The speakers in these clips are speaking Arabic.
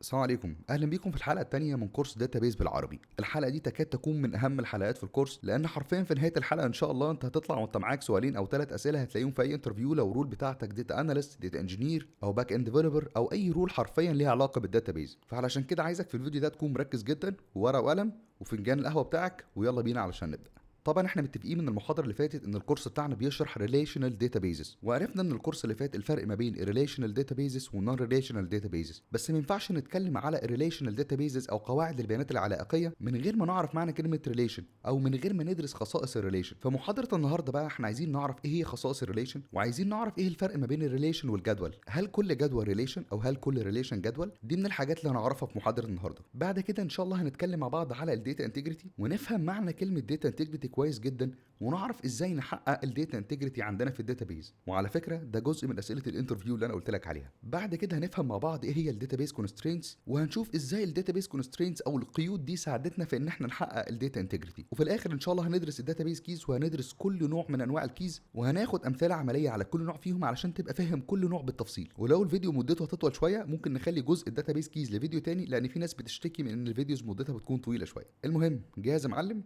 السلام عليكم، اهلا بيكم في الحلقه الثانيه من كورس داتابيز بالعربي. الحلقه دي تكاد تكون من اهم الحلقات في الكورس، لان حرفيا في نهايه الحلقه ان شاء الله انت هتطلع وانت معاك سؤالين او 3 اسئله هتلاقيهم في اي انترفيو. لو رول بتاعتك داتا اناليست، داتا انجينير، او باك اند ديفلوبر، او اي رول حرفيا ليها علاقه بالداتابيز. فعلشان كده عايزك في الفيديو ده تكون مركز جدا، وورقه وقلم وفنجان القهوه بتاعك، ويلا بينا علشان نبدا. طبعا احنا متفقين من المحاضره اللي فاتت ان الكورس بتاعنا بيشرح ريليشنال داتابيزز، وعرفنا ان الكورس اللي فات الفرق ما بين ريليشنال داتابيزز ونون ريليشنال داتابيزز. بس ما ينفعش نتكلم على ريليشنال داتابيزز او قواعد البيانات العلائقيه من غير ما نعرف معنى كلمه ريليشن، او من غير ما ندرس خصائص الريليشن. فمحاضره النهارده بقى احنا عايزين نعرف ايه هي خصائص الريليشن، وعايزين نعرف ايه الفرق ما بين الريليشن والجدول. هل كل جدول ريليشن او هل كل ريليشن جدول؟ دي من الحاجات اللي هنعرفها في محاضره النهارده. بعد كده ان شاء الله هنتكلم مع بعض على الداتا انتجريتي، ونفهم معنى كلمه داتا انتجريتي كويس جدا، ونعرف ازاي نحقق الداتا انتجريتي عندنا في الداتابيز. وعلى فكره ده جزء من اسئله الانترفيو اللي انا قلت لك عليها. بعد كده هنفهم مع بعض ايه هي الداتابيز كونسترينتس، وهنشوف ازاي الداتابيز كونسترينتس او القيود دي ساعدتنا في ان احنا نحقق الداتا انتجريتي. وفي الاخر ان شاء الله هندرس الداتابيز كيز، وهندرس كل نوع من انواع الكيز، وهناخد امثله عمليه على كل نوع فيهم علشان تبقى فاهم كل نوع بالتفصيل. ولو الفيديو مدته هتطول شويه ممكن نخلي جزء الداتابيز كيز لفيديو تاني، لان في ناس بتشتكي من ان الفيديوز مدتها بتكون طويله شويه. المهم، جاهز يا معلم؟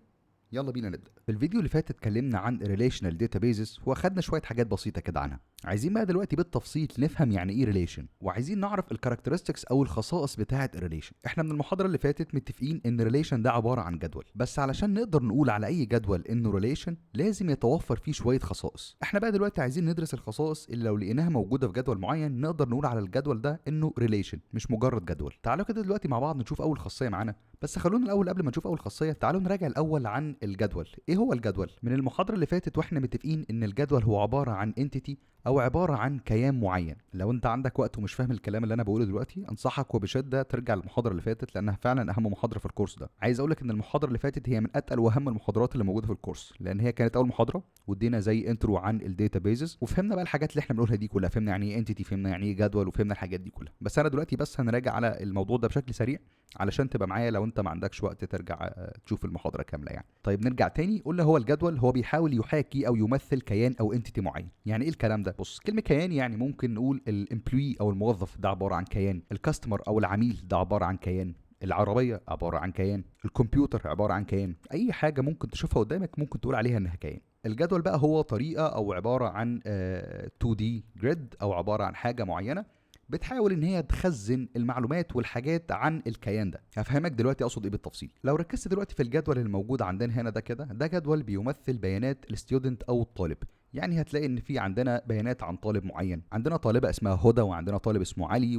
يلا بينا نبدا. في الفيديو اللي فات اتكلمنا عن ريليشنال داتابيزز واخدنا شويه حاجات بسيطه كده عنها. عايزين بقى دلوقتي بالتفصيل نفهم يعني ايه ريليشن، وعايزين نعرف الكاركترستكس او الخصائص بتاعه الريليشن. احنا من المحاضره اللي فاتت متفقين ان ريليشن ده عباره عن جدول، بس علشان نقدر نقول على اي جدول انه ريليشن لازم يتوفر فيه شويه خصائص. احنا بقى دلوقتي عايزين ندرس الخصائص اللي لو لقيناها موجوده في جدول معين نقدر نقول على الجدول ده انه ريليشن مش مجرد جدول. تعالوا كده دلوقتي مع بعض نشوف اول خاصيه معانا. بس خلونا الاول قبل ما نشوف اول خاصيه تعالوا نراجع الاول عن الجدول. ايه هو الجدول؟ من المحاضره اللي فاتت واحنا متفقين ان الجدول هو عباره عن انتيتي او عباره عن كيان معين. لو انت عندك وقت ومش فاهم الكلام اللي انا بقوله دلوقتي انصحك وبشده ترجع للمحاضره اللي فاتت، لانها فعلا اهم محاضره في الكورس ده. عايز اقول لك ان المحاضره اللي فاتت هي من اتقل واهم المحاضرات اللي موجوده في الكورس، لان هي كانت اول محاضره وادينا زي انترو عن الداتابيزز، وفهمنا بقى الحاجات اللي احنا بنقولها دي كلها. فهمنا يعني ايه انتيتي، فهمنا يعني ايه جدول، وفهمنا الحاجات دي كلها. بس انا دلوقتي بس هنراجع على الموضوع ده بشكل سريع علشان تبقى معايا لو انت ما عندكش وقت ترجع تشوف المحاضره كامله يعني. طيب نرجع تاني. قلنا هو الجدول هو بيحاول يحاكي او يمثل كيان او انتيتي معين. يعني ايه الكلام ده؟ بص، كلمه كيان يعني ممكن نقول الامبلوي او الموظف ده عباره عن كيان، الكاستمر او العميل ده عباره عن كيان، العربيه عباره عن كيان، الكمبيوتر عباره عن كيان. اي حاجه ممكن تشوفها قدامك ممكن تقول عليها انها كيان. الجدول بقى هو طريقه او عباره عن 2D جريد، او عباره عن حاجه معينه بتحاول ان هي تخزن المعلومات والحاجات عن الكيان ده. هفهمك دلوقتي اقصد ايه بالتفصيل. لو ركزت دلوقتي في الجدول الموجود عندنا هنا ده كده، ده جدول بيمثل بيانات الستودنت او الطالب. يعني هتلاقي ان في عندنا بيانات عن طالب معين، عندنا طالبه اسمها هدى وعندنا طالب اسمه علي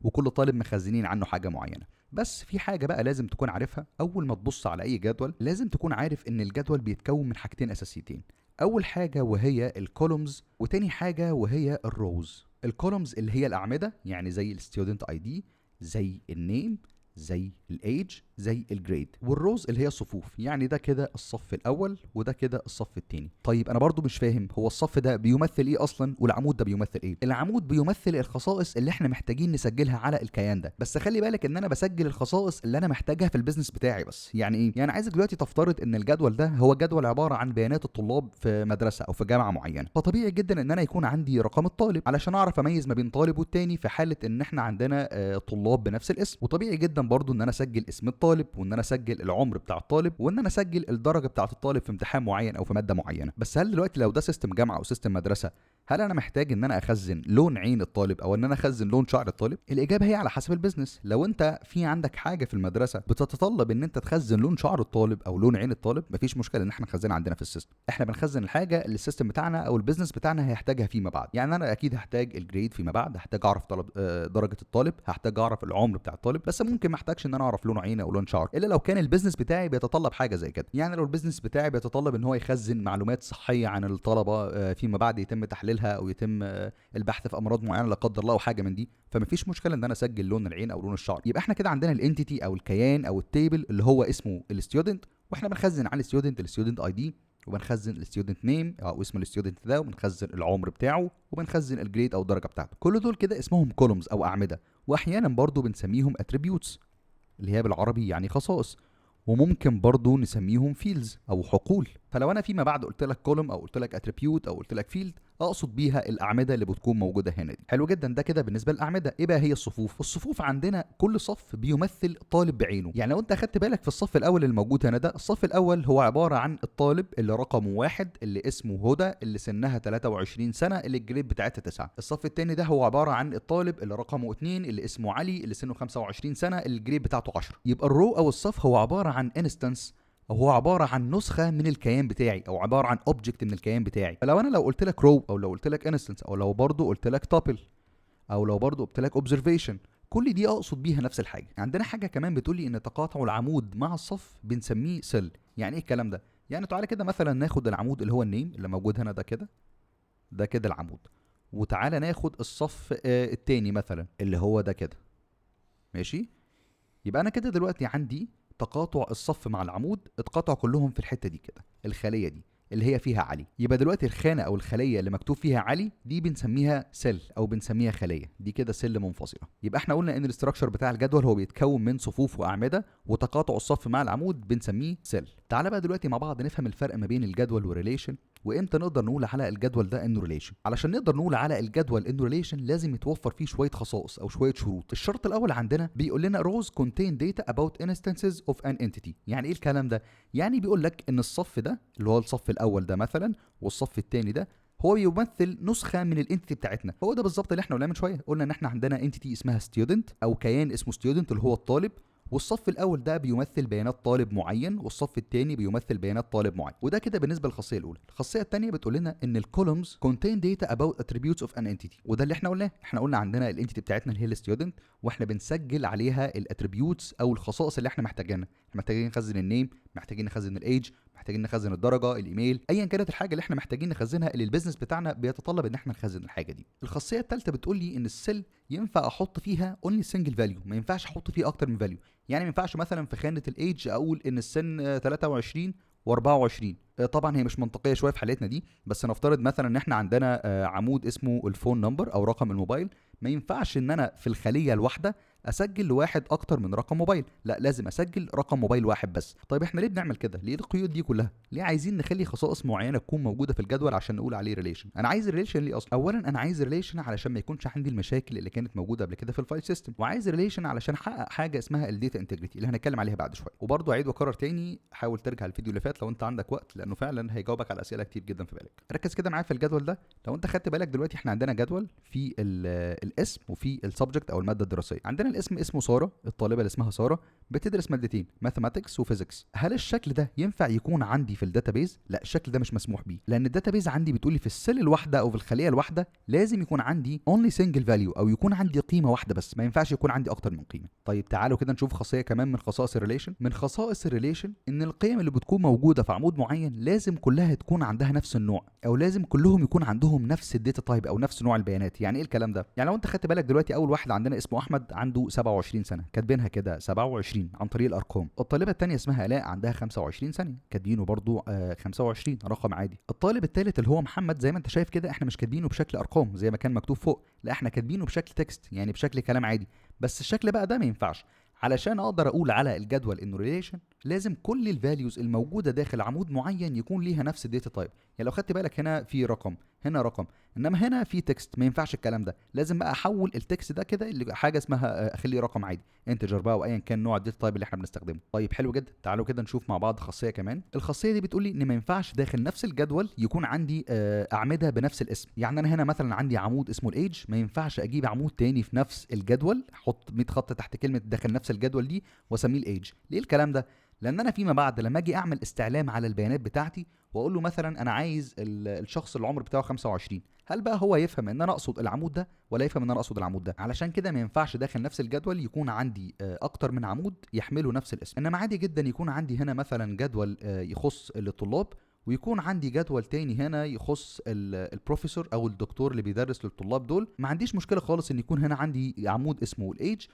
وكل طالب مخزنين عنه حاجه معينه. بس في حاجه بقى لازم تكون عارفها اول ما تبص على اي جدول. لازم تكون عارف ان الجدول بيتكون من حاجتين اساسيتين. اول حاجه وهي الكولومز، وتاني حاجه وهي الروز. الكولومز اللي هي الاعمده، يعني زي الستودنت اي دي، زي النيم، زي الايج، زي الجريد. والروز اللي هي الصفوف، يعني ده كده الصف الاول وده كده الصف التاني. طيب انا برضو مش فاهم هو الصف ده بيمثل ايه اصلا، والعمود ده بيمثل ايه؟ العمود بيمثل الخصائص اللي احنا محتاجين نسجلها على الكيان ده. بس خلي بالك ان انا بسجل الخصائص اللي انا محتاجها في البيزنس بتاعي بس. يعني ايه؟ يعني عايزك دلوقتي تفترض ان الجدول ده هو جدول عباره عن بيانات الطلاب في مدرسه او في جامعه معينه. فطبيعي جدا ان انا يكون عندي رقم الطالب علشان اعرف اميز ما بين طالب والتاني في حاله ان احنا عندنا طلاب بنفس الاسم. وطبيعي جدا برضو ان انا اسجل اسم الطالب، وان انا اسجل العمر بتاع الطالب، وان انا اسجل الدرجه بتاعه الطالب في امتحان معين او في ماده معينه. بس هل دلوقتي لو ده سيستم جامعه او سيستم مدرسه، هل انا محتاج ان انا اخزن لون عين الطالب او ان انا اخزن لون شعر الطالب؟ الاجابه هي على حسب البيزنس. لو انت في عندك حاجه في المدرسه بتتطلب ان انت تخزن لون شعر الطالب او لون عين الطالب، مفيش مشكله ان احنا نخزنها عندنا في السيستم. احنا بنخزن الحاجه اللي السيستم بتاعنا او البيزنس بتاعنا هيحتاجها فيما بعد. يعني انا اكيد هحتاج الجريد فيما بعد، هحتاج اعرف طلب درجه الطالب، هحتاج اعرف العمر بتاع الطالب، بس ممكن ما احتاجش ان انا اعرف لون عين او لون شعر الا لو كان البيزنس بتاعي بيتطلب حاجه زي كده. يعني لو البيزنس بتاعي بيتطلب ان هو يخزن معلومات صحيه عن الطلبه فيما بعد يتم تحليلها او يتم البحث في امراض معينه لا قدر الله او حاجه من دي، فمفيش مشكله ان انا اسجل لون العين او لون الشعر. يبقى احنا كده عندنا الانتيتي او الكيان او التيبل اللي هو اسمه الستودنت، واحنا بنخزن على الستودنت اي دي، وبنخزن الستودنت نيم او اسم الستودنت ده، وبنخزن العمر بتاعه، وبنخزن الجريد او الدرجه بتاعته. كل دول كده اسمهم كولومز او اعمده، واحيانا برضو بنسميهم اتريبيوتس اللي هي بالعربي يعني خصائص، وممكن برضو نسميهم فيلدز او حقول. فلو انا فيما بعد قلت لك كولوم او قلت لك اتريبيوت او قلت لك فيلد، اقصد بيها الاعمده اللي بتكون موجوده هنا دي. حلو جدا، ده كده بالنسبه للاعمده. ايه بقى هي الصفوف؟ الصفوف عندنا كل صف بيمثل طالب بعينه. يعني لو انت اخدت بالك في الصف الاول اللي موجود هنا ده، الصف الاول هو عباره عن الطالب اللي رقمه 1 اللي اسمه هدى اللي سنها 23 سنه اللي الجريد بتاعتها 9. الصف الثاني ده هو عباره عن الطالب اللي رقمه 2 اللي اسمه علي اللي سنه 25 سنه اللي الجريد بتاعته 10. يبقى الرو او الصف هو عباره عن انستنس، او هو عباره عن نسخه من الكيان بتاعي، او عباره عن اوبجكت من الكيان بتاعي. فلو انا لو قلت لك رو، او لو قلت لك انستنس، او لو برضو قلت لك تابل، او لو برضو قلت لك اوبزرفيشن، كل دي اقصد بيها نفس الحاجه. عندنا حاجه كمان بتقول لي ان تقاطع العمود مع الصف بنسميه سيل. يعني ايه الكلام ده؟ يعني تعالى كده مثلا ناخد العمود اللي هو النيم اللي موجود هنا ده كده، ده كده العمود، وتعالى ناخد الصف التاني مثلا اللي هو ده كده، ماشي؟ يبقى انا كده دلوقتي عندي تقاطع الصف مع العمود اتقطعوا كلهم في الحته دي كده، الخليه دي اللي هي فيها علي. يبقى دلوقتي الخانه او الخليه اللي مكتوب فيها علي دي بنسميها سيل او بنسميها خليه، دي كده سيل منفصله. يبقى احنا قلنا ان الاستراكشر بتاع الجدول هو بيتكون من صفوف واعمده، وتقاطع الصف مع العمود بنسميه سيل. تعالى بقى دلوقتي مع بعض نفهم الفرق ما بين الجدول والريليشن، وامتى نقدر نقول على الجدول ده انه ريليشن. علشان نقدر نقول على الجدول انه ريليشن لازم يتوفر فيه شويه خصائص او شويه شروط. الشرط الاول عندنا بيقول لنا rows contain data about instances of an entity. يعني ايه الكلام ده؟ يعني بيقول لك ان الصف ده اللي هو الصف الاول ده مثلا والصف الثاني ده هو بيمثل نسخه من الانتيتي بتاعتنا. هو ده بالظبط اللي احنا قلناه من شويه، قلنا ان احنا عندنا انتيتي اسمها ستودنت او كيان اسمه ستودنت اللي هو الطالب، والصف الاول ده بيمثل بيانات طالب معين، والصف الثاني بيمثل بيانات طالب معين. وده كده بالنسبه للخاصيه الاولى. الخاصيه الثانيه بتقول لنا ان الكولومز contain data about attributes of an entity، وده اللي احنا قلناه. احنا قلنا عندنا الانتيتي بتاعتنا اللي هي الستودنت، واحنا بنسجل عليها الاتريبيوتس او الخصائص اللي احنا محتاجينها. احنا محتاجين نخزن النيم، محتاجين نخزن الايج، محتاجين نخزن الدرجه، الايميل، ايا كانت الحاجه اللي احنا محتاجين نخزنها اللي البيزنس بتاعنا بيتطلب ان احنا نخزن الحاجه دي. الخاصيه الثالثه بتقول لي ان السيل ينفع احط فيها اونلي سنجل فاليو، ما ينفعش احط فيه اكتر من فاليو. يعني ما ينفعش مثلا في خانه الايدج اقول ان السن 23 و24. طبعا هي مش منطقيه شويه في حالتنا دي، بس نفترض مثلا ان احنا عندنا عمود اسمه الفون نمبر او رقم الموبايل. ما ينفعش ان انا في الخليه الواحده اسجل لواحد اكتر من رقم موبايل، لا لازم اسجل رقم موبايل واحد بس. طيب احنا ليه بنعمل كده؟ ليه القيود دي كلها؟ ليه عايزين نخلي خصائص معينه تكون موجوده في الجدول عشان نقول عليه ريليشن؟ انا عايز ريليشن ليه اصلا؟ اولا انا عايز ريليشن علشان ما يكونش عندي المشاكل اللي كانت موجوده قبل كده في الفايل سيستم، وعايز ريليشن علشان احقق حاجه اسمها الداتا انتجريتي اللي هنتكلم عليها بعد شويه. وبرضه اعيد واكرر تاني، حاول ترجع الفيديو اللي فات لو انت عندك وقت، لانه فعلا هيجاوبك على اسئله كتير جدا في بالك. ركز كده معايا في الجدول ده. لو انت خدت بالك دلوقتي احنا عندنا جدول في الاسم وفي السبجكت او الماده الدراسيه. عندنا الاسم اسمه ساره، الطالبه اللي اسمها ساره بتدرس مادتين ماثيماتكس وفيزيكس. هل الشكل ده ينفع يكون عندي في الداتابيز؟ لا، الشكل ده مش مسموح بيه، لان الداتابيز عندي بتقول لي في السيل الواحده او في الخليه الواحده لازم يكون عندي اونلي سنجل فاليو، او يكون عندي قيمه واحده بس، ما ينفعش يكون عندي اكتر من قيمه. طيب تعالوا كده نشوف خاصيه كمان من خصائص الريليشن. من خصائص الريليشن ان القيم اللي بتكون موجوده في عمود معين لازم كلها تكون عندها نفس النوع، او لازم كلهم يكون عندهم نفس الداتا تايب او نفس نوع البيانات. يعني ايه الكلام ده؟ يعني لو انت خدت بالك دلوقتي اول واحد عندنا اسمه احمد عنده 27 سنه، كاتبينها كده 27 عن طريق الارقام. الطالبه الثانيه اسمها الاء عندها 25 سنه، كاتبينه برضو 25 رقم عادي. الطالب الثالث اللي هو محمد زي ما انت شايف كده احنا مش كاتبينه بشكل ارقام زي ما كان مكتوب فوق، لا احنا كاتبينه بشكل تكست، يعني بشكل كلام عادي. بس الشكل بقى ده ما ينفعش. علشان اقدر اقول على الجدول انه ريليشن لازم كل الفاليوز الموجوده داخل عمود معين يكون ليها نفس الداتا تايب. يعني لو خدت بالك هنا في رقم، هنا رقم، انما هنا في تكست، ما ينفعش الكلام ده. لازم بقى احول التكست ده كده لحاجه اسمها اخليه رقم عادي، انتجر بقى، وايا كان نوع الداتا تايب اللي احنا بنستخدمه. طيب حلو جدا، تعالوا كده نشوف مع بعض خاصيه كمان. الخاصيه دي بتقول لي ان ما ينفعش داخل نفس الجدول يكون عندي اعمده بنفس الاسم. يعني انا هنا مثلا عندي عمود اسمه الايدج، ما ينفعش اجيب عمود تاني في نفس الجدول احط 100 خط تحت كلمه داخل نفس الجدول دي واسميه الايدج. ليه الكلام ده؟ لان انا فيما بعد لما اجي اعمل استعلام على البيانات بتاعتي واقول له مثلا انا عايز الشخص اللي العمر بتاعه 25، هل بقى هو يفهم ان انا اقصد العمود ده ولا يفهم ان انا اقصد العمود ده؟ علشان كده ما ينفعش داخل نفس الجدول يكون عندي اكتر من عمود يحملوا نفس الاسم. انما عادي جدا يكون عندي هنا مثلا جدول يخص الطلاب، ويكون عندي جدول تاني هنا يخص البروفيسور او الدكتور اللي بيدرس للطلاب دول. ما عنديش مشكله خالص ان يكون هنا عندي عمود اسمه الايدج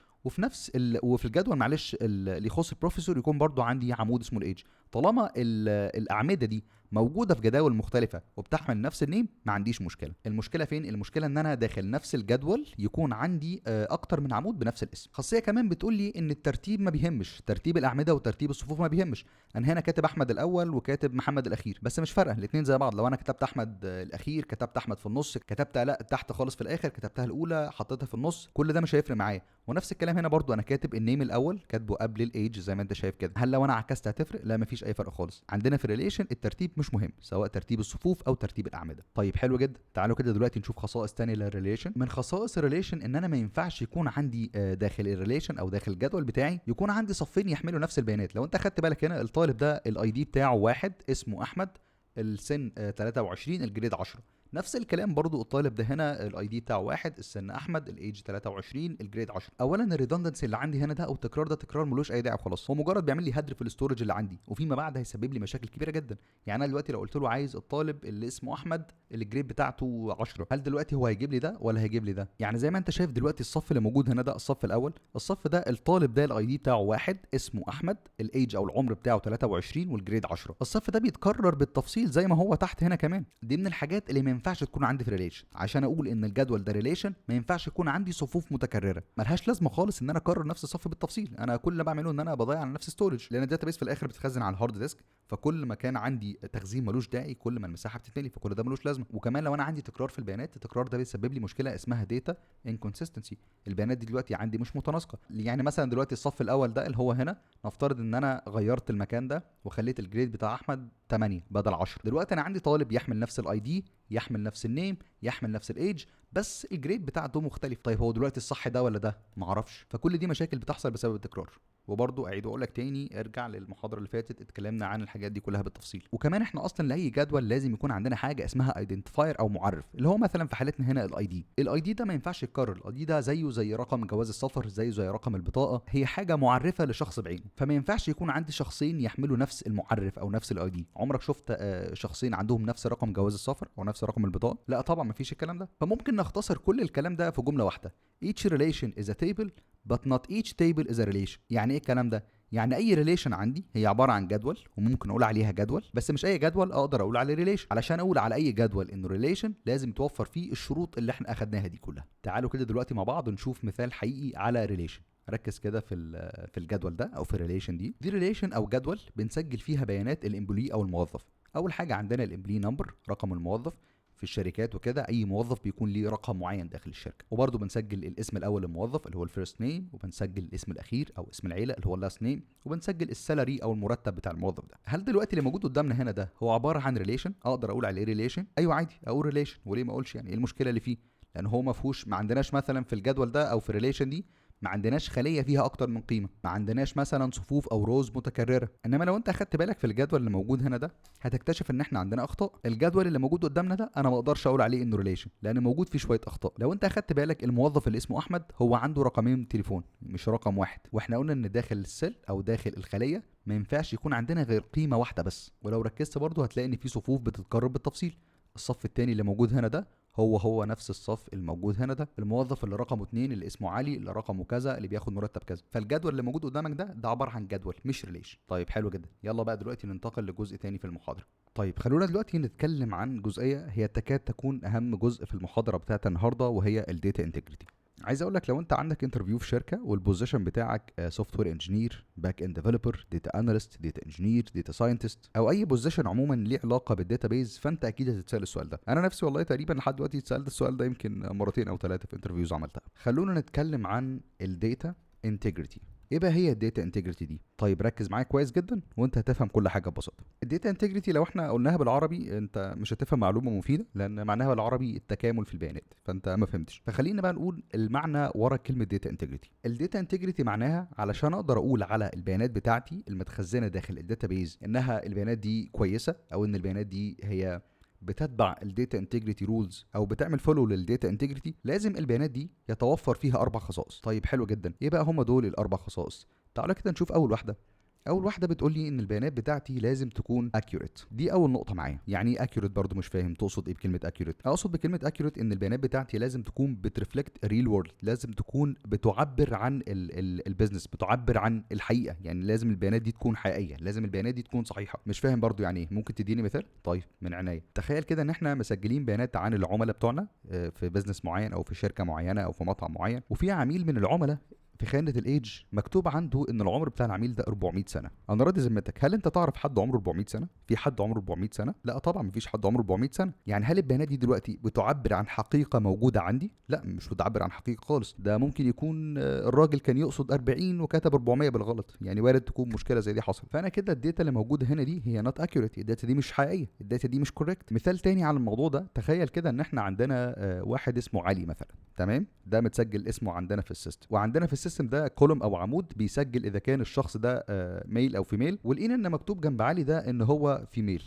وفي الجدول معلش اللي يخص البروفيسور يكون برضو عندي عمود اسمه الايدج. طالما الاعمده دي موجوده في جداول مختلفه وبتحمل نفس النيم ما عنديش مشكله. المشكله فين؟ المشكله ان انا داخل نفس الجدول يكون عندي اكتر من عمود بنفس الاسم. خاصيه كمان بتقول لي ان الترتيب ما بيهمش، ترتيب الاعمده وترتيب الصفوف ما بيهمش. انا هنا كاتب احمد الاول وكاتب محمد الاخير، بس مش فارقه، الاثنين زي بعض. لو انا كتبت احمد الاخير، كتبت احمد في النص، كتبتها لا تحت خالص في الاخر، كتبتها الاولى حطيتها في النص، كل ده مش هيفرق معايا. ونفس الكلام هنا برضو، انا كاتب النيم الاول كاتبه قبل الايج زي ما انت شايف كده. هل لو انا عكست هتفرق؟ لا، مفيش اي فرق خالص. عندنا في الريليشن الترتيب مش مهم، سواء ترتيب الصفوف او ترتيب الاعمده. طيب حلو جدا. تعالوا كده دلوقتي نشوف خصائص تانية للريليشن. من خصائص الريليشن ان انا ما ينفعش يكون عندي داخل الريليشن او داخل الجدول بتاعي يكون عندي صفين يحملوا نفس البيانات. لو انت خدت بالك هنا الطالب ده الاي دي بتاعه واحد، اسمه احمد، السن 23، الجريد 10. نفس الكلام برضو الطالب ده هنا الاي دي بتاعه واحد، السن احمد، الايج 23، الجريد 10. اولا الريدندنسي اللي عندي هنا ده او التكرار ده تكرار ملوش اي داعي خلاص، هو مجرد بيعمل لي هدر في الاستورج اللي عندي، وفيما بعد هيسبب لي مشاكل كبيره جدا. يعني انا دلوقتي لو قلت له عايز الطالب اللي اسمه احمد اللي الجريد بتاعته 10، هل دلوقتي هو هيجيب لي ده ولا هيجيب لي ده؟ يعني زي ما انت شايف دلوقتي الصف اللي موجود هنا ده الصف الاول، الصف ده الطالب ده الاي دي بتاعه واحد، اسمه احمد، الايج او العمر بتاعه 23 والجريد 10. الصف ده بيتكرر بالتفصيل زي ما هو تحت هنا كمان. دي من الحاجات اللي ما ينفعش تكون عندي في ريليشن. عشان اقول ان الجدول ده ريليشن ما ينفعش يكون عندي صفوف متكرره، ملهاش لازمه خالص ان انا اكرر نفس الصف بالتفصيل. انا كل اللي بعمله ان انا بضيع على نفس ستورج، لان الداتابيس في الاخر بتخزن على الهارد ديسك، فكل ما كان عندي تخزين ملوش داعي كل ما المساحه بتتملي، فكل ده ملوش لازمه. وكمان لو انا عندي تكرار في البيانات، التكرار ده بيسبب لي مشكله اسمها داتا انكونسستنسي. البيانات دي دلوقتي عندي مش متناسقه. يعني مثلا دلوقتي الصف الاول ده اللي هو هنا، نفترض ان انا غيرت المكان ده وخليت الجريد بتاع احمد 8 بدل 10. دلوقتي انا عندي طالب يحمل نفس الاي دي، يحمل نفس النيم، يحمل نفس الايج، بس الجريد بتاعته مختلف. طيب هو دلوقتي الصح ده ولا ده؟ معرفش. فكل دي مشاكل بتحصل بسبب التكرار. وبرضو اعيد واقول لك تاني، ارجع للمحاضره اللي فاتت اتكلمنا عن الحاجات دي كلها بالتفصيل. وكمان احنا اصلا لاي جدول لازم يكون عندنا حاجه اسمها ايدنتيفاير او معرف، اللي هو مثلا في حالتنا هنا الاي دي. الاي دي ده ما ينفعش يتكرر، الاي دي ده زيه زي رقم جواز السفر، زيه زي رقم البطاقه، هي حاجه معرفه لشخص بعينه. فما ينفعش يكون عندي شخصين يحملوا نفس المعرف او نفس الاي دي. عمرك شفت شخصين عندهم نفس رقم جواز السفر او نفس رقم البطاقه؟ لا طبعا ما فيش الكلام ده. فممكن نختصر كل الكلام ده في جمله واحده: each relation is a table but not each table is a relation. يعني ايه الكلام ده؟ يعني اي ريليشن عندي هي عباره عن جدول، وممكن اقول عليها جدول، بس مش اي جدول اقدر اقول عليه ريليشن. علشان اقول على اي جدول انه ريليشن لازم توفر فيه الشروط اللي احنا اخدناها دي كلها. تعالوا كده دلوقتي مع بعض نشوف مثال حقيقي على ريليشن. ركز كده في الجدول ده او في الريليشن دي ريليشن او جدول بنسجل فيها بيانات الامبلوي او الموظف. اول حاجه عندنا الامبلوي نمبر، رقم الموظف. في الشركات وكده اي موظف بيكون ليه رقم معين داخل الشركه. وبرده بنسجل الاسم الاول للموظف اللي هو الفيرست نيم، وبنسجل الاسم الاخير او اسم العيله اللي هو اللاست نيم، وبنسجل السالري او المرتب بتاع الموظف ده. هل دلوقتي اللي موجود قدامنا هنا ده هو عباره عن ريليشن؟ اقدر اقول عليه ريليشن؟ ايوه عادي اقول ريليشن، وليه ما اقولش؟ يعني ايه المشكله اللي فيه؟ لان هو ما فيهوش، ما عندناش مثلا في الجدول ده او في الريليشن دي ما عندناش خليه فيها اكتر من قيمه، ما عندناش مثلا صفوف او روز متكرره. انما لو انت اخدت بالك في الجدول اللي موجود هنا ده هتكتشف ان احنا عندنا اخطاء. الجدول اللي موجود قدامنا ده انا ما اقدرش اقول عليه انه ريليشن لان موجود فيه شويه اخطاء. لو انت اخدت بالك الموظف اللي اسمه احمد هو عنده رقمين تليفون مش رقم واحد، واحنا قلنا ان داخل السيل او داخل الخليه ما ينفعش يكون عندنا غير قيمه واحده بس. ولو ركزت برضو هتلاقي ان في صفوف بتتكرر بالتفصيل. الصف الثاني اللي موجود هنا ده هو نفس الصف الموجود هنا ده. الموظف اللي رقمه 2 اللي اسمه علي اللي رقمه كذا اللي بياخد مرتب كذا. فالجدول اللي موجود قدامك ده عباره عن جدول مش ريليشن. طيب حلو جدا. يلا بقى دلوقتي ننتقل لجزء تاني في المحاضره. طيب خلونا دلوقتي نتكلم عن جزئيه هي تكاد تكون اهم جزء في المحاضره بتاعت النهارده، وهي الداتا انتجريتي. عايز اقول لك لو انت عندك انترفيو في شركه والبوزيشن بتاعك سوفت وير انجينير، باك اند ديفلوبر، داتا اناليست، داتا انجينير، داتا ساينتست، او اي بوزيشن عموما ليه علاقه بالداتابيز، فانت اكيد هتتسال السؤال ده. انا نفسي والله تقريبا لحد دلوقتي اتسالت السؤال ده يمكن مرتين او ثلاثه في انترفيوز عملتها. خلونا نتكلم عن الداتا انتجريتي. ايه بقى هي الداتا انتجريتي دي؟ طيب ركز معايا كويس جدا وانت هتفهم كل حاجه ببساطه. الداتا انتجريتي لو احنا قلناها بالعربي انت مش هتفهم معلومه مفيده، لان معناها بالعربي التكامل في البيانات، فانت ما فهمتش. فخلينا بقى نقول المعنى ورا كلمه داتا انتجريتي. الداتا انتجريتي معناها علشان اقدر اقول على البيانات بتاعتي المتخزنه داخل الداتابيز انها البيانات دي كويسه، او ان البيانات دي هي بتتبع الداتا انتجريتي رولز او بتعمل فولو للداتا انتجريتي، لازم البيانات دي يتوفر فيها 4 خصائص. طيب حلو جدا. ايه بقى هم دول ال4 خصائص؟ تعالوا كده نشوف اول واحده. اول واحده بتقول لي ان البيانات بتاعتي لازم تكون accurate. دي اول نقطه معايا. يعني ايه accurate؟ برضو مش فاهم تقصد ايه بكلمه accurate. اقصد بكلمه accurate ان البيانات بتاعتي لازم تكون بترفلكت real world، لازم تكون بتعبر عن البيزنس، بتعبر عن الحقيقه. يعني لازم البيانات دي تكون حقيقيه، لازم البيانات دي تكون صحيحه. مش فاهم برضو يعني ايه، ممكن تديني مثال؟ طيب من عينيا. تخيل كده ان احنا مسجلين بيانات عن العملاء بتوعنا في بيزنس معين او في شركه معينه او في مطعم معين، وفي عميل من العملاء في خانة الايدج مكتوب عنده ان العمر بتاع العميل ده 400 سنة. انا راضي ذمتك، هل انت تعرف حد عمره 400 سنة؟ في حد عمره 400 سنة؟ لا طبعا مفيش حد عمره 400 سنة. يعني هل البيانات دي دلوقتي بتعبر عن حقيقة موجودة عندي؟ لا مش بتعبر عن حقيقة خالص. ده ممكن يكون الراجل كان يقصد 40 وكتب 400 بالغلط، يعني وارد تكون مشكلة زي دي حصل. فانا كده الداتا اللي موجودة هنا دي هي نوت اكيوريت، الداتا دي مش حقيقية، الداتا دي مش كوريكت. مثال تاني على الموضوع ده، تخيل كده ان احنا عندنا واحد اسمه علي مثلا، تمام؟ ده متسجل اسمه عندنا في السيستم، وعندنا في السيستم ده كولوم او عمود بيسجل اذا كان الشخص ده ميل او فيميل، ولقينا ان مكتوب جنب علي ده ان هو فيميل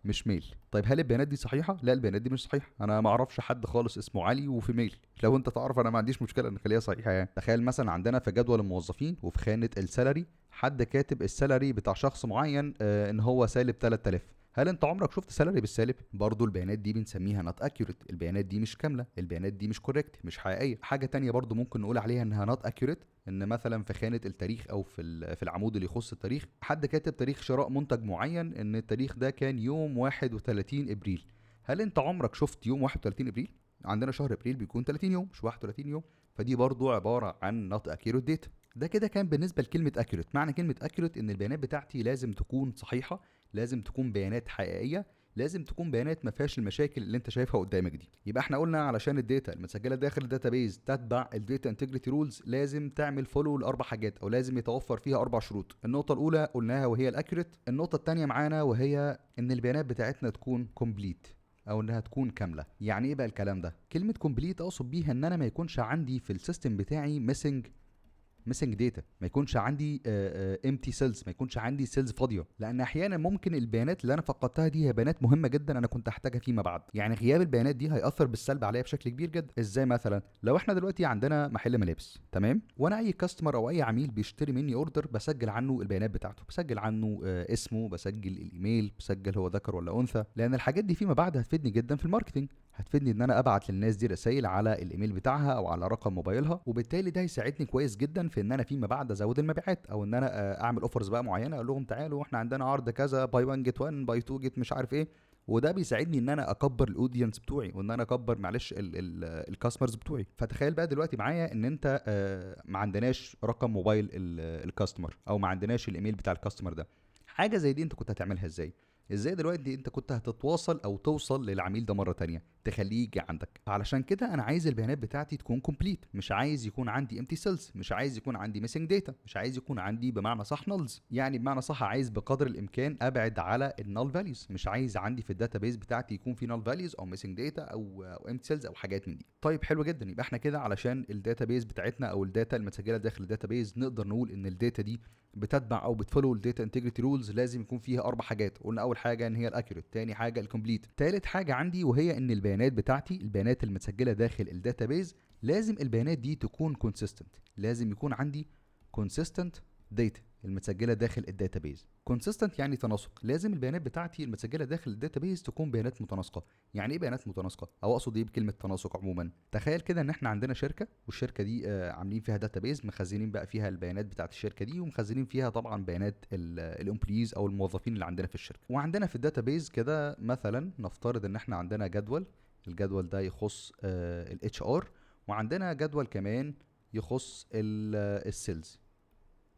مش ميل. طيب هل البيانات دي صحيحه؟ لا البيانات دي مش صحيحه. انا ما اعرفش حد خالص اسمه علي وفيميل. لو انت تعرف انا ما عنديش مشكله ان نخليها صحيحه. يعني تخيل مثلا عندنا في جدول الموظفين وفي خانه السالري حد كاتب السالري بتاع شخص معين ان هو سالب 3000. هل انت عمرك شفت سالري بالسالب؟ برضو البيانات دي بنسميها نوت اكيوريت، البيانات دي مش كامله، البيانات دي مش كوريكت، مش حقيقيه. حاجه تانية برضو ممكن نقول عليها انها نوت اكيوريت، ان مثلا في خانه التاريخ او في العمود اللي يخص التاريخ حد كاتب تاريخ شراء منتج معين ان التاريخ ده كان يوم 31 ابريل. هل انت عمرك شفت يوم 31 ابريل؟ عندنا شهر ابريل بيكون 30 يوم مش 31 يوم. فدي برضو عباره عن نوت اكيوريت داتا. ده كده كان بالنسبه لكلمه اكيوريت. معنى كلمه اكيوريت ان البيانات بتاعتي لازم تكون صحيحه، لازم تكون بيانات حقيقيه، لازم تكون بيانات ما فيهاش المشاكل اللي انت شايفها قدامك دي. يبقى احنا قلنا علشان الداتا المسجله داخل الداتابيز تتبع الداتا انتجريتي رولز لازم تعمل فولو لاربع حاجات، او لازم يتوفر فيها اربع شروط. النقطه الاولى قلناها وهي الاكيوريت. النقطه الثانيه معانا وهي ان البيانات بتاعتنا تكون كومبليت او انها تكون كامله. يعني ايه بقى الكلام ده؟ كلمه كومبليت اقصد بيها ان انا ما يكونش عندي في السيستم بتاعي ميسنج داتا، ما يكونش عندي امتي سيلز، ما يكونش عندي سيلز فاضيه، لان احيانا ممكن البيانات اللي انا فقدتها دي هي بيانات مهمه جدا انا كنت احتاجها فيما بعد. يعني غياب البيانات دي هياثر بالسلب عليا بشكل كبير جدا. ازاي؟ مثلا لو احنا دلوقتي عندنا محل ملابس، تمام؟ وانا اي كاستمر او اي عميل بيشتري مني اوردر بسجل عنه البيانات بتاعته، بسجل عنه اسمه، بسجل الايميل، بسجل هو ذكر ولا انثى، لان الحاجات دي فيما بعد هتفيدني جدا في الماركتنج، هتفيدني ان انا ابعت للناس دي رسائل على الايميل بتاعها او على رقم موبايلها، وبالتالي ده هيساعدني كويس جدا في ان انا فيما بعد ازود المبيعات، او ان انا اعمل اوفرز بقى معينه، اقول لهم تعالوا احنا عندنا عرض كذا، باي 1 جيت 1، باي 2 جيت مش عارف ايه. وده بيساعدني ان انا اكبر الاودينس بتوعي، وان انا اكبر معلش الكاستمرز بتوعي. فتخيل بقى دلوقتي معايا ان انت ما عندناش رقم موبايل الكاستمر، او ما عندناش الايميل بتاع الكاستمر ده. حاجه زي دي انت كنت هتعملها ازاي؟ ازاي دلوقتي انت كنت هتتواصل او توصل للعميل ده مره تانية تخليه يجي عندك؟ علشان كده انا عايز البيانات بتاعتي تكون كومبليت، مش عايز يكون عندي امتي سيلز، مش عايز يكون عندي ميسنج داتا، مش عايز يكون عندي بمعنى صح نلز. يعني بمعنى صح عايز بقدر الامكان ابعد على النال فاليوز، مش عايز عندي في الداتابيز بتاعتي يكون في نال فاليوز او ميسنج داتا او امتي سيلز او حاجات من دي. طيب حلو جدا. يبقى احنا كده علشان الداتابيز بتاعتنا او الداتا المتسجله داخل الداتابيز نقدر نقول ان الداتا دي بتتبع او بتفولو الداتا انتجريتي رولز، لازم يكون فيها اربع حاجات. قلنا اول حاجه ان هي الاكيوريت، تاني حاجه الكومبليت، تالت حاجه عندي وهي ان البيانات بتاعتي، البيانات المتسجله داخل الداتابيز، لازم البيانات دي تكون كونسيستنت، لازم يكون عندي كونسيستنت داتا المتسجله داخل الداتابيز. كونسيستنت يعني تناسق، لازم البيانات بتاعتي المتسجله داخل الداتابيز تكون بيانات متناسقه. يعني ايه بيانات متناسقه؟ او اقصد ايه بكلمه تناسق عموما؟ تخيل كده ان احنا عندنا شركه، والشركه دي عاملين فيها داتابيز، مخزنين بقى فيها البيانات بتاعت الشركه دي، ومخزنين فيها طبعا بيانات الامبلويز او الموظفين اللي عندنا في الشركه. وعندنا في الداتابيز كده مثلا نفترض ان احنا عندنا جدول، الجدول ده يخص الاتش ار، وعندنا جدول كمان يخص السيلز،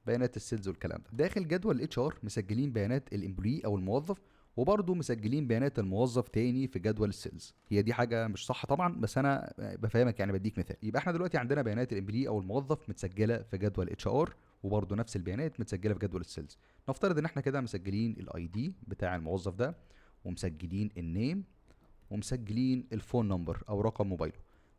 بيانات السيلز والكلام ده. داخل جدول الاتش ار مسجلين بيانات الامبلوي او الموظف، وبرضه مسجلين بيانات الموظف تاني في جدول السيلز. هي دي حاجه مش صح طبعا، بس انا بفهمك يعني بديك مثال. يبقى احنا دلوقتي عندنا بيانات الامبلوي او الموظف متسجله في جدول اتش ار، وبرضه نفس البيانات متسجله في جدول السيلز. نفترض ان احنا كده مسجلين الاي دي بتاع الموظف ده، ومسجلين النيم، ومسجلين الفون نمبر او رقم موبايله.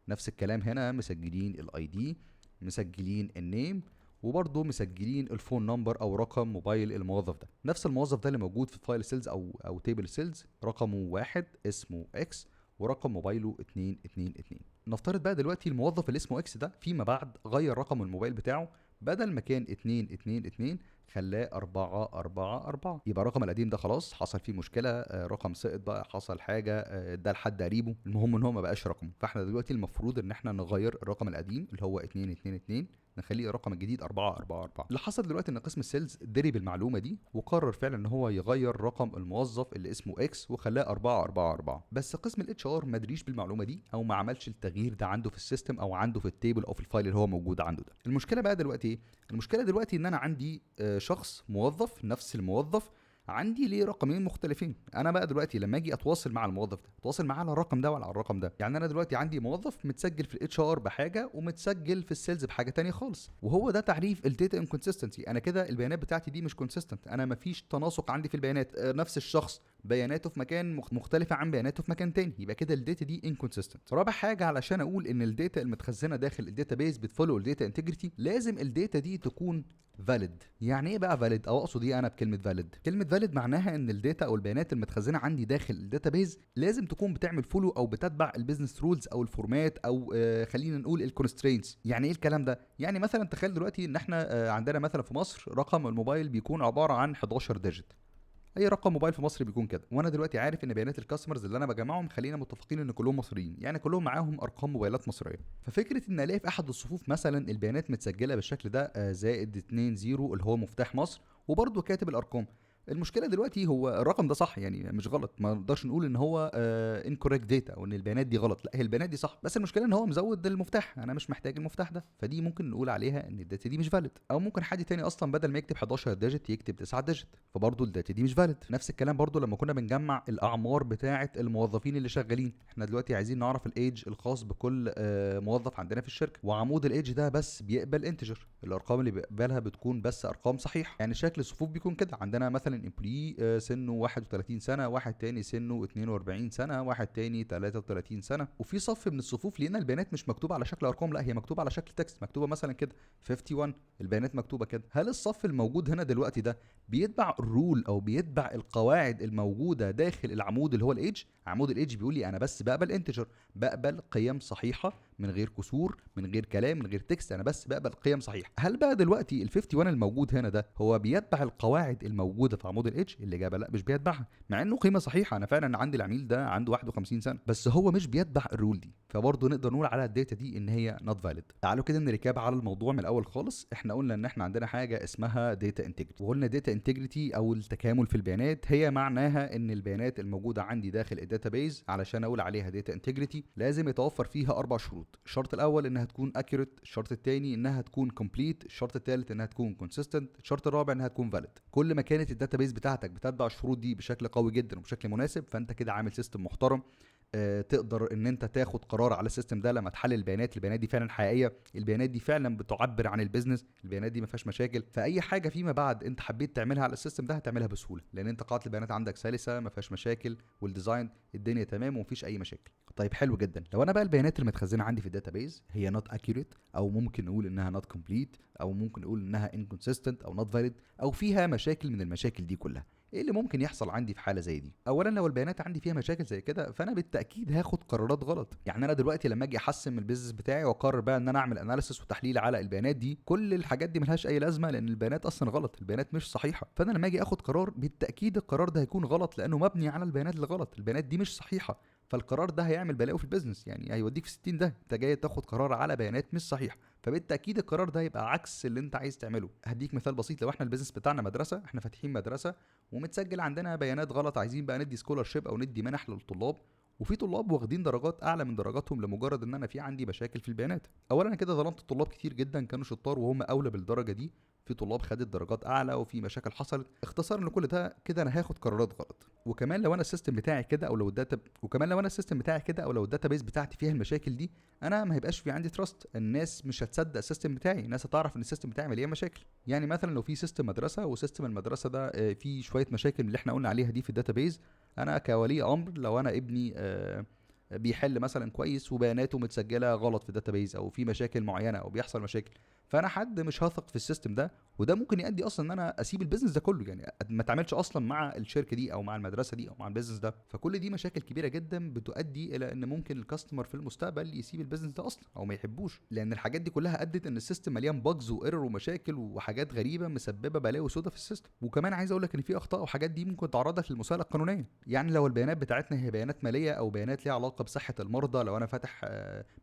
نفس الكلام هنا مسجلين الاي دي، مسجلين النيم، وبرضه مسجلين الفون نمبر او رقم موبايل الموظف ده. نفس الموظف ده اللي موجود في فايل سيلز او تيبل سيلز، رقمه 1، اسمه اكس، ورقم موبايله 222. نفترض بقى دلوقتي الموظف اللي اسمه اكس ده فيما بعد غير رقم الموبايل بتاعه، بدل ما كان 222 خلاه 444. يبقى الرقم القديم ده خلاص حصل فيه مشكله، رقم سقط بقى، حصل حاجه، ده لحد قريبه، المهم ان هو ما بقاش رقمه. فاحنا دلوقتي المفروض ان احنا نغير الرقم القديم اللي هو 222 نخليه الرقم الجديد 444. اللي حصل دلوقتي ان قسم السيلز دري بالمعلومه دي وقرر فعلا ان هو يغير رقم الموظف اللي اسمه اكس وخلاه 444. بس قسم الاتش ار ما دريش بالمعلومه دي او ما عملش التغيير ده عنده في السيستم او عنده في التيبل او في الفايل اللي هو موجود عنده ده. المشكله بقى دلوقتي ايه؟ المشكله دلوقتي ان انا عندي شخص موظف، نفس الموظف عندي ليه رقمين مختلفين. انا بقى دلوقتي لما اجي اتواصل مع الموظف ده اتواصل معاه على الرقم ده ولا على الرقم ده؟ يعني انا دلوقتي عندي موظف متسجل في الاتش ار بحاجه ومتسجل في السيلز بحاجه تانية خالص، وهو ده تعريف الداتا انكونسستنسي. انا كده البيانات بتاعتي دي مش كونسيستنت، انا مفيش تناسق عندي في البيانات. نفس الشخص بياناته في مكان مختلفه عن بياناته في مكان تاني، يبقى كده الداتا دي انكونسيستنت. رابع حاجه علشان اقول ان الداتا المتخزنه داخل الداتا بيز بتفولو الداتا انتجريتي، لازم الداتا دي تكون فاليد. يعني ايه بقى فاليد؟ او اقصد ايه انا بكلمه فاليد؟ كلمه فاليد معناها ان الداتا او البيانات المتخزنه عندي داخل الداتابيز لازم تكون بتعمل فولو او بتتبع البيزنس رولز او الفورمات او خلينا نقول الكونسترينتس. يعني ايه الكلام ده؟ يعني مثلا تخيل دلوقتي ان احنا عندنا مثلا في مصر رقم الموبايل بيكون عباره عن 11 ديجيت. اي رقم موبايل في مصر بيكون كده، وانا دلوقتي عارف ان بيانات الكاستمرز اللي انا بجمعهم خلينا متفقين ان كلهم مصريين، يعني كلهم معاهم ارقام موبايلات مصريه. ففكره ان الاقي في احد الصفوف مثلا البيانات متسجله بالشكل ده زائد 2 0 اللي هو مفتاح مصر وبرده كاتب الارقام، المشكله دلوقتي هو الرقم ده صح، يعني مش غلط، ما نقدرش نقول ان هو انكوريكت داتا او ان البيانات دي غلط، لا هي البيانات دي صح، بس المشكله ان هو مزود المفتاح، انا مش محتاج المفتاح ده، فدي ممكن نقول عليها ان الداتا دي مش فاليد. او ممكن حد تاني اصلا بدل ما يكتب 11 ديجيت يكتب 9 ديجيت، فبرضه الداتا دي مش فاليد. نفس الكلام برضه لما كنا بنجمع الاعمار بتاعه الموظفين اللي شغالين، احنا دلوقتي عايزين نعرف الايدج الخاص بكل موظف عندنا في الشركه، وعمود الايدج ده بس بيقبل انتجر، الارقام اللي بيقبلها بتكون بس ارقام صحيحه. يعني شكل الصفوف بيكون كده، عندنا مثلا امبلوي سنه 31 سنه، واحد تاني سنه 42 سنه، واحد تاني 33 سنه، وفي صف من الصفوف لقينا البيانات مش مكتوبه على شكل ارقام، لا هي مكتوبه على شكل تكست، مكتوبه مثلا كده 51، البيانات مكتوبه كده. هل الصف الموجود هنا دلوقتي ده بيتبع الرول او بيتبع القواعد الموجوده داخل العمود اللي هو الايدج؟ عمود الايدج بيقول لي انا بس بقبل انتجر، بقبل قيم صحيحه من غير كسور، من غير كلام، من غير تكست، انا بس بقبل قيم صحيحه. هل بقى دلوقتي ال 51 الموجود هنا ده هو بيتبع القواعد الموجوده في عمود الايدج؟ الاجابه لا، مش بيتبعها، مع انه قيمه صحيحه، انا فعلا عندي العميل ده عنده 51 سنه، بس هو مش بيتبع الرول دي، فبرضه نقدر نقول على الداتا دي ان هي نوت فاليد. تعالوا كده نركاب على الموضوع من الاول خالص. احنا قلنا ان احنا عندنا حاجه اسمها داتا انتجريتي، وقلنا داتا انتجريتي او التكامل في البيانات هي معناها ان البيانات الموجوده عندي داخل الداتابيز علشان اقول عليها داتا انتجريتي لازم يتوفر فيها 4 شروط. الشرط الاول انها تكون accurate، الشرط الثاني انها تكون complete، الشرط الثالث انها تكون consistent، الشرط الرابع انها تكون valid. كل ما كانت الداتابيز بتاعتك بتتبع الشروط دي بشكل قوي جدا وبشكل مناسب، فانت كده عامل سيستم محترم. تقدر ان انت تاخد قرار على السيستم ده لما تحلل البيانات دي فعلا حقيقيه، البيانات دي فعلا بتعبر عن البيزنس، البيانات دي ما فيهاش مشاكل، فاي حاجه فيما بعد انت حبيت تعملها على السيستم ده هتعملها بسهوله، لان انت قاعده البيانات عندك سلسه ما فيهاش مشاكل، والديزاين الدنيا تمام ومفيش اي مشاكل. طيب حلو جدا. لو انا بقى البيانات المتخزنه عندي في الداتابيز هي نوت اكيوريت، او ممكن نقول انها نوت كومبليت، او ممكن نقول انها انكونسيستنت او نوت فاليد، او فيها مشاكل من المشاكل دي كلها، ايه اللي ممكن يحصل عندي في حاله زي دي؟ اولا لو البيانات عندي فيها مشاكل زي كده فانا بالتاكيد هاخد قرارات غلط. يعني انا دلوقتي لما اجي احسن من البيزنس بتاعي واقرر بقى ان انا اعمل اناليسيس وتحليل على البيانات دي، كل الحاجات دي ملهاش اي لازمه لان البيانات اصلا غلط، البيانات مش صحيحه. فانا لما اجي اخد قرار بالتاكيد القرار ده هيكون غلط لانه مبني على البيانات الغلط، البيانات دي مش صحيحه، فالقرار ده هيعمل بلاوي في البيزنس، يعني هيوديك في 60 ده، انت جاي تاخد قرار على بيانات مش صحيحه، فبالتاكيد القرار ده هيبقى عكس اللي انت عايز تعمله. هديك مثال بسيط، لو احنا البيزنس بتاعنا مدرسه، احنا فاتحين مدرسه ومتسجل عندنا بيانات غلط، عايزين بقى ندي سكولارشيب او ندي منح للطلاب، وفي طلاب واخدين درجات اعلى من درجاتهم لمجرد ان انا في عندي مشاكل في البيانات. اولا انا كده ظلمت الطلاب كتير جدا كانوا شطار وهم اولى بالدرجه دي، في طلاب خدت درجات اعلى وفي مشاكل حصلت. اختصارا لكل ده كده انا هاخد قرارات غلط. وكمان لو انا السيستم بتاعي كده او لو الداتا بيز بتاعتي فيها المشاكل دي، انا ما هيبقاش في عندي تراست، الناس مش هتصدق السيستم بتاعي، الناس هتعرف ان السيستم بتاعي مليان مشاكل. يعني مثلا لو في سيستم مدرسه وسيستم المدرسه ده فيه شويه مشاكل من اللي احنا قلنا عليها دي في الداتا بيز، انا كولي امر لو انا ابني بيحل مثلا كويس وبياناته متسجله غلط في الداتابيز او في مشاكل معينه او بيحصل مشاكل، فانا حد مش هثق في السيستم ده، وده ممكن يؤدي اصلا ان انا اسيب البيزنس ده كله، يعني ما اتعاملش اصلا مع الشركه دي او مع المدرسه دي او مع البيزنس ده. فكل دي مشاكل كبيره جدا بتؤدي الى ان ممكن الكاستمر في المستقبل يسيب البيزنس ده اصلا او ما يحبوش، لان الحاجات دي كلها ادت ان السيستم مليان باجز وايرور ومشاكل وحاجات غريبه مسببه بلاوي سودا في السيستم. وكمان عايز اقول لك ان في اخطاء وحاجات دي ممكن تعرضك للمساءله القانونيه. يعني لو البيانات بتاعتنا هي بيانات ماليه او بيانات ليها علاقه بصحه المرضى، لو انا فاتح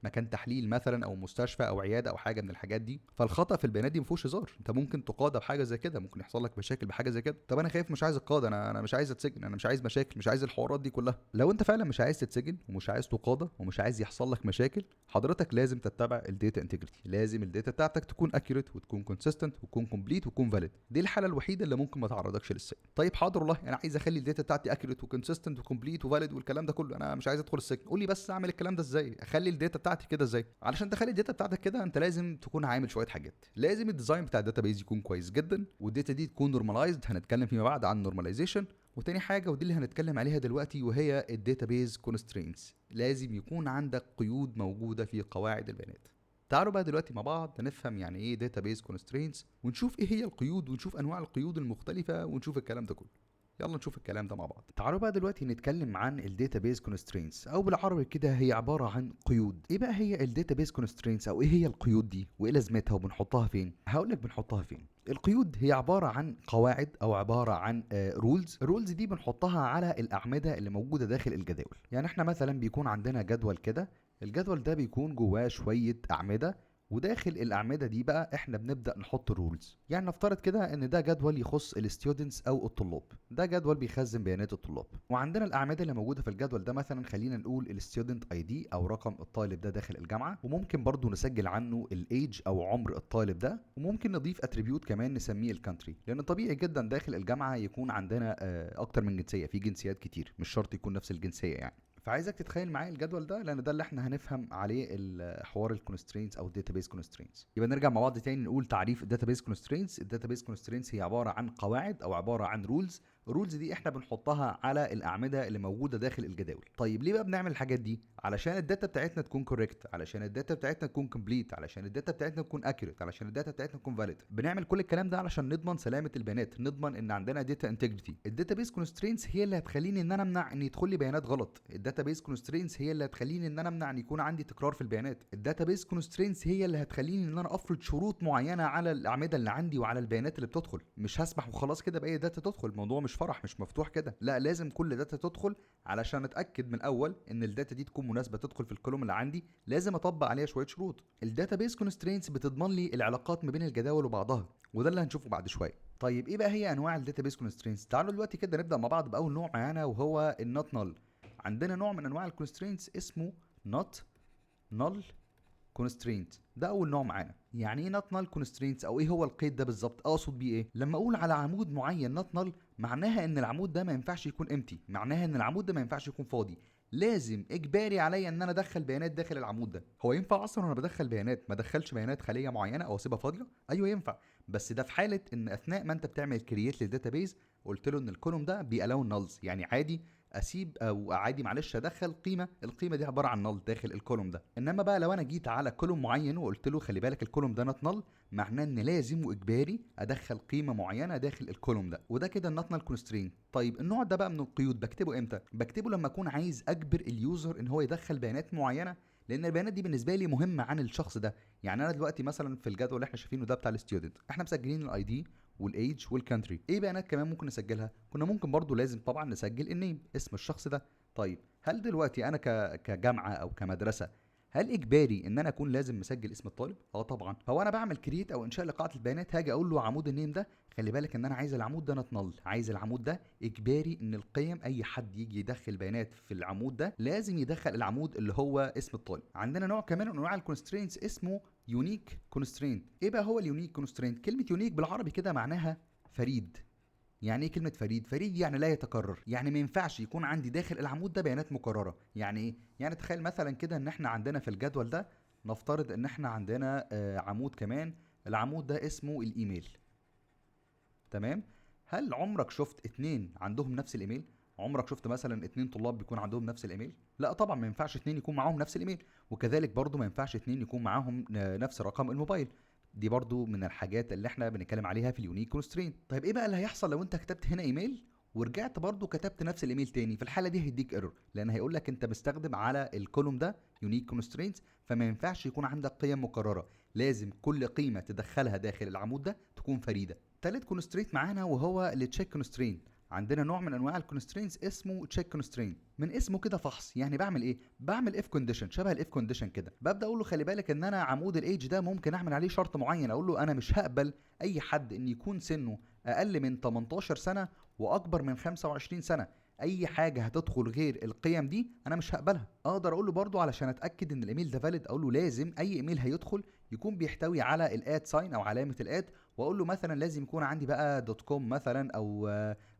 مكان تحليل مثلا او مستشفى او عياده او حاجه من الحاجات دي، فالخطا في البيانات دي ما فيهوش هزار، انت ممكن تقاضى بحاجه زي كده، ممكن يحصل لك مشاكل بحاجه زي كده. طب انا خايف مش عايز اتقاضى، انا مش عايز اتسجن، انا مش عايز مشاكل، مش عايز الحوارات دي كلها. لو انت فعلا مش عايز تتسجن ومش عايز تقاضى ومش عايز يحصل لك مشاكل، حضرتك لازم تتبع الداتا انتجريتي، لازم الداتا بتاعتك تكون اكيوريت وتكون كونسيستنت وتكون كومبليت وتكون فاليد. دي الحاله الوحيده اللي ممكن ما تعرضكش للسجن. طيب حاضر والله انا عايز اخلي الداتا بتاعتي اكيوريت وكونسيستنت وكومبليت وفاليد والكلام ده كله، انا مش عايز ادخل السجن، قول لي بس اعمل الكلام ده ازاي، اخلي الداتا بتاعتي كده ازاي. علشان تخلي الداتا بتاعتك كده انت لازم تكون عامل شويه حاجات. لازم الديزاين بتاع الداتابيز يكون كويس جدا، والداتا دي تكون نورماليزد، هنتكلم فيما بعد عن نورماليزيشن. وتاني حاجه ودي اللي هنتكلم عليها دلوقتي وهي الداتابيز كونسترينتس، لازم يكون عندك قيود موجوده في قواعد البيانات. تعالوا بقى دلوقتي مع بعض نفهم يعني ايه database constraints، ونشوف ايه هي القيود، ونشوف انواع القيود المختلفه، ونشوف الكلام ده كله. يلا نشوف الكلام ده مع بعض. تعالوا بقى دلوقتي نتكلم عن الداتابيز كونسترينتس، او بالعربي كده هي عباره عن قيود. ايه بقى هي الداتابيز كونسترينتس، او ايه هي القيود دي وايه لازمتها وبنحطها فين؟ هقول لك بنحطها فين. القيود هي عباره عن قواعد او عباره عن رولز. الرولز دي بنحطها على الاعمده اللي موجوده داخل الجداول. يعني احنا مثلا بيكون عندنا جدول كده، الجدول ده بيكون جواه شويه اعمده، وداخل الاعمده دي بقى احنا بنبدا نحط الرولز. يعني نفترض كده ان ده جدول يخص الستودنتس او الطلاب، ده جدول بيخزن بيانات الطلاب، وعندنا الاعمده اللي موجوده في الجدول ده مثلا خلينا نقول الستودنت اي دي او رقم الطالب ده داخل الجامعه، وممكن برضو نسجل عنه الايج او عمر الطالب ده، وممكن نضيف اتريبيوت كمان نسميه الكانتري، لان طبيعي جدا داخل الجامعه يكون عندنا اكتر من جنسيه، في جنسيات كتير مش شرط يكون نفس الجنسيه يعني. فعايزك تتخيل معايا الجدول ده، لان ده اللي احنا هنفهم عليه الحوار الكونسترينتس او الداتابيز كونسترينتس. يبقى نرجع مع بعض تاني نقول تعريف الداتابيز كونسترينتس. الداتابيز كونسترينتس هي عباره عن قواعد او عباره عن رولز. الرولز دي احنا بنحطها على الاعمده اللي موجوده داخل الجداول. طيب ليه بقى بنعمل الحاجات دي؟ علشان الداتا بتاعتنا تكون كوريكت، علشان الداتا بتاعتنا تكون كومبليت، علشان الداتا بتاعتنا تكون اكيوريت، علشان الداتا بتاعتنا تكون فاليد. بنعمل كل الكلام ده علشان نضمن سلامه البيانات، نضمن ان عندنا داتا انتجريتي. الداتابيز كونسترينتس هي اللي هتخليني ان انا امنع ان يدخل لي بيانات غلط. الداتابيز كونسترينتس هي اللي هتخليني ان انا امنع ان يكون عندي تكرار في البيانات. الداتابيز كونسترينتس هي اللي هتخليني ان انا افرض شروط معينه على الاعمده اللي عندي وعلى البيانات اللي بتدخل. مش هسمح وخلاص كده باي داتا تدخل، الموضوع مش فرح مش مفتوح كده، لا لازم كل داتا تدخل. علشان اتاكد من الاول ان الداتا دي تكون مناسبه تدخل في الكولوم اللي عندي، لازم اطبق عليها شويه شروط. الداتابيز كونسترينتس بتضمن لي العلاقات ما بين الجداول وبعضها، وده اللي هنشوفه بعد شويه. طيب ايه بقى هي انواع الداتابيز كونسترينتس؟ تعالوا دلوقتي كده نبدا مع بعض باول نوع معانا وهو النوت نل. عندنا نوع من انواع الكونسترينتس اسمه نوت نل كونسترينت، ده اول نوع معانا. يعني ايه نوت نل كونسترينتس، او ايه هو القيد ده بالظبط؟ اقصد بيه ايه لما اقول على عمود معين نوت نل؟ معناها ان العمود ده ما ينفعش يكون امتي، معناها ان العمود ده ما ينفعش يكون فاضي، لازم اجباري عليا ان انا ادخل بيانات داخل العمود ده. هو ينفع اصلا وانا بدخل بيانات ما ادخلش بيانات خليه معينه او اسيبها فاضيه؟ ايوه ينفع، بس ده في حاله ان اثناء ما انت بتعمل كرييت للداتابيز قلت له ان الكولوم ده بيألاو نلز، يعني عادي اسيب او عادي معلش ادخل قيمه، القيمه دي عباره عن نل داخل الكولوم ده. انما بقى لو انا جيت على كولوم معين وقلت له خلي بالك الكولوم ده نوت نل، معناه ان لازم واجباري ادخل قيمه معينه داخل الكولوم ده، وده كده النوت نل كونسترين. طيب النوع ده بقى من القيود بكتبه امتى؟ بكتبه لما اكون عايز اجبر اليوزر ان هو يدخل بيانات معينه، لان البيانات دي بالنسبه لي مهمه عن الشخص ده. يعني انا دلوقتي مثلا في الجدول اللي احنا شايفينه ده بتاع الستودنت، احنا مسجلين الاي دي والايج والكانتري. ايه بيانات كمان ممكن نسجلها؟ كنا ممكن برضو لازم طبعا نسجل النيم، اسم الشخص ده. طيب هل دلوقتي انا كجامعه او كمدرسه هل اجباري ان انا اكون لازم مسجل اسم الطالب؟ اه طبعا. هو انا بعمل كريت او انشاء لقاعده البيانات هاجي اقول له عمود النيم ده خلي بالك ان انا عايز العمود ده نوت نل، عايز العمود ده اجباري ان القيم اي حد يجي يدخل بيانات في العمود ده لازم يدخل العمود اللي هو اسم الطالب. عندنا نوع كمان من انواع الكونسترينتس اسمه يونيك كونسترينت. ايه بقى هو اليونيك كونسترينت؟ كلمه يونيك بالعربي كده معناها فريد. يعني ايه كلمة فريد؟ فريد يعني لا يتكرر، يعني ما ينفعش يكون عندي داخل العمود ده بيانات مكررة. يعني ايه؟ يعني تخيل مثلا كده ان احنا عندنا في الجدول ده، نفترض ان احنا عندنا عمود كمان، العمود ده اسمه الايميل. تمام؟ هل عمرك شفت اتنين عندهم نفس الايميل؟ عمرك شفت مثلا اتنين طلاب بيكون عندهم نفس الايميل؟ لا طبعا ما ينفعش اتنين يكون معاهم نفس الايميل، وكذلك برضو ما ينفعش اتنين يكون معاهم نفس رقم الموبايل. دي برضو من الحاجات اللي احنا بنتكلم عليها في اليونيك كونسترين. طيب ايه بقى اللي هيحصل لو انت كتبت هنا ايميل ورجعت برضو كتبت نفس الايميل تاني؟ في الحاله دي هيديك ايرور، لان هيقول لك انت مستخدم على الكولوم ده يونيك كونسترينتس، فما ينفعش يكون عندك قيم مكرره، لازم كل قيمه تدخلها داخل العمود ده تكون فريده. تالت كونسترينت معانا وهو التشيك كونسترينت. عندنا نوع من انواع الكونسترينتس اسمه تشيك كونسترينت، من اسمه كده فحص. يعني بعمل ايه؟ بعمل اف كونديشن، شبه الاف كونديشن كده. ببدا اقول له خلي بالك ان انا عمود الايدج ده ممكن اعمل عليه شرط معين، اقول له انا مش هقبل اي حد ان يكون سنه اقل من 18 سنه واكبر من 25 سنه. اي حاجه هتدخل غير القيم دي انا مش هقبلها. اقدر اقول له برضو علشان اتاكد ان الايميل ده فاليد، اقول له لازم اي ايميل هيدخل يكون بيحتوي على الاد ساين او علامه الاد، واقول له مثلا لازم يكون عندي بقى دوت كوم مثلا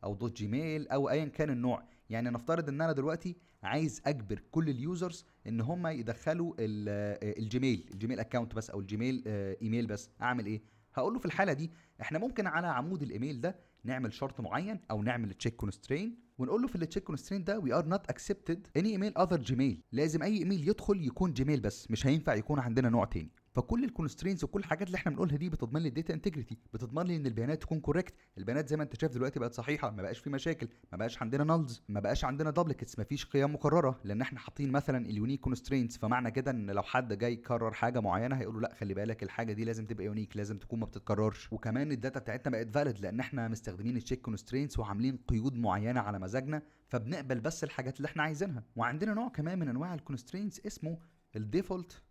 او دوت جيميل او ايا كان النوع. يعني نفترض ان انا دلوقتي عايز اجبر كل اليوزرز ان هم يدخلوا الجيميل اكونت بس، او الجيميل ايميل بس. اعمل ايه؟ هقول له في الحاله دي احنا ممكن على عمود الايميل ده نعمل شرط معين او نعمل تشيك كونسترين، ونقول له في التشيك كونسترين ده وي ار نوت اكسبتد اني ايميل اذر جيميل. لازم اي ايميل يدخل يكون جيميل بس، مش هينفع يكون عندنا نوع تاني. فكل الكونسترينز وكل الحاجات اللي احنا بنقولها دي بتضمن لي الداتا انتجريتي، بتضمن لي ان البيانات تكون كوريكت. البيانات زي ما انت شايف دلوقتي بقت صحيحه، ما بقاش في مشاكل، ما بقاش عندنا نلز، ما بقاش عندنا دوبليكيتس، ما فيش قيم مكرره، لان احنا حاطين مثلا اليونيك كونسترينز. فمعنى كده ان لو حد جاي يكرر حاجه معينه هيقول له لا خلي بالك الحاجه دي لازم تبقى يونيك، لازم تكون ما بتتكررش. وكمان الداتا بتاعتنا بقت فاليد لان احنا مستخدمين التشيك كونسترينز وعاملين قيود معينه على مزاجنا، فبنقبل بس الحاجات اللي احنا عايزينها. وعندنا نوع كمان من انواع الكونسترينز اسمه الديفولت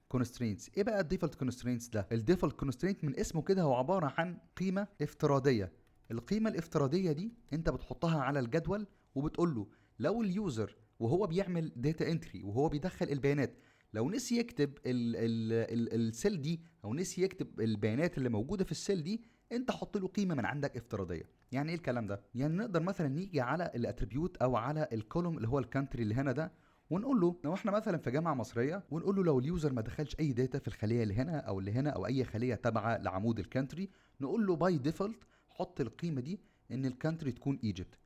كونسترينتس. ايه بقى الديفولت كونسترينتس ده؟ الديفولت كونسترينت من اسمه كده هو عباره عن قيمه افتراضيه. القيمه الافتراضيه دي انت بتحطها على الجدول وبتقول له لو اليوزر وهو بيعمل داتا انتري وهو بيدخل البيانات لو نسي يكتب السيل دي او نسي يكتب البيانات اللي موجوده في السيل دي، انت حط له قيمه من عندك افتراضيه. يعني ايه الكلام ده؟ يعني نقدر مثلا نيجي على الاتريبيوت او على الكولوم اللي هو الكانتري اللي هنا ده، ونقول له لو احنا مثلا في جامعه مصريه، ونقول له لو اليوزر ما دخلش اي داتا في الخليه اللي هنا او اللي هنا او اي خليه تابعه لعمود الكانتري، نقول له باي ديفولت حط القيمه دي ان الكانتري تكون ايجيبت.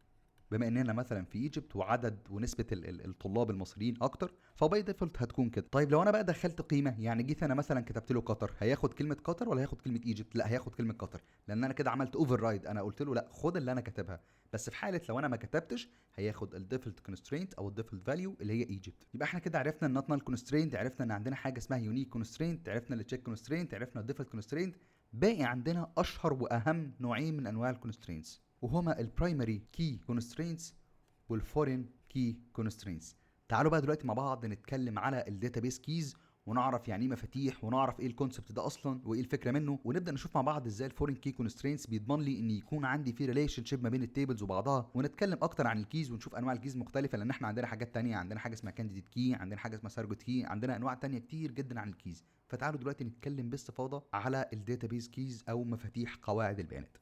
بما اننا مثلا في ايجيبت وعدد ونسبه الطلاب المصريين اكتر، فباي ديفولت هتكون كده. طيب لو انا بقى دخلت قيمه، يعني جيت انا مثلا كتبت له قطر، هياخد كلمه قطر ولا هياخد كلمه ايجيبت؟ لا هياخد كلمه قطر، لان انا كده عملت اوفر رايد، انا قلت له لا خد اللي انا كاتبها. بس في حاله لو انا ما كتبتش هياخد الديفولت كونسترينت او الديفولت فاليو اللي هي ايجيبت. يبقى احنا كده عرفنا النوت كونسترينت، عرفنا ان عندنا حاجه اسمها يونيك كونسترينت، عرفنا التشيك كونسترينت، عرفنا الديفولت كونسترينت. باقي عندنا اشهر واهم نوعين من انواع الكونسترينتس، وهما البرايمري كي كونسترينتس والفورين كي كونسترينتس. تعالوا بقى دلوقتي مع بعض نتكلم على الداتابيس كيز، ونعرف يعني ايه مفاتيح، ونعرف ايه الكونسبت ده اصلا وايه الفكره منه، ونبدا نشوف مع بعض ازاي الفورين كي كونسترينتس بيضمن لي ان يكون عندي في ريليشن شيب ما بين التيبلز وبعضها. ونتكلم اكتر عن الكيز ونشوف انواع الكيز مختلفه، لان احنا عندنا حاجات تانية، عندنا حاجه اسمها كانديديت كي، عندنا حاجه اسمها سارجوت كي، عندنا انواع تانية كتير جدا عن الكيز. فتعالوا دلوقتي نتكلم باستفاضه على الداتابيس كيز او مفاتيح قواعد البيانات.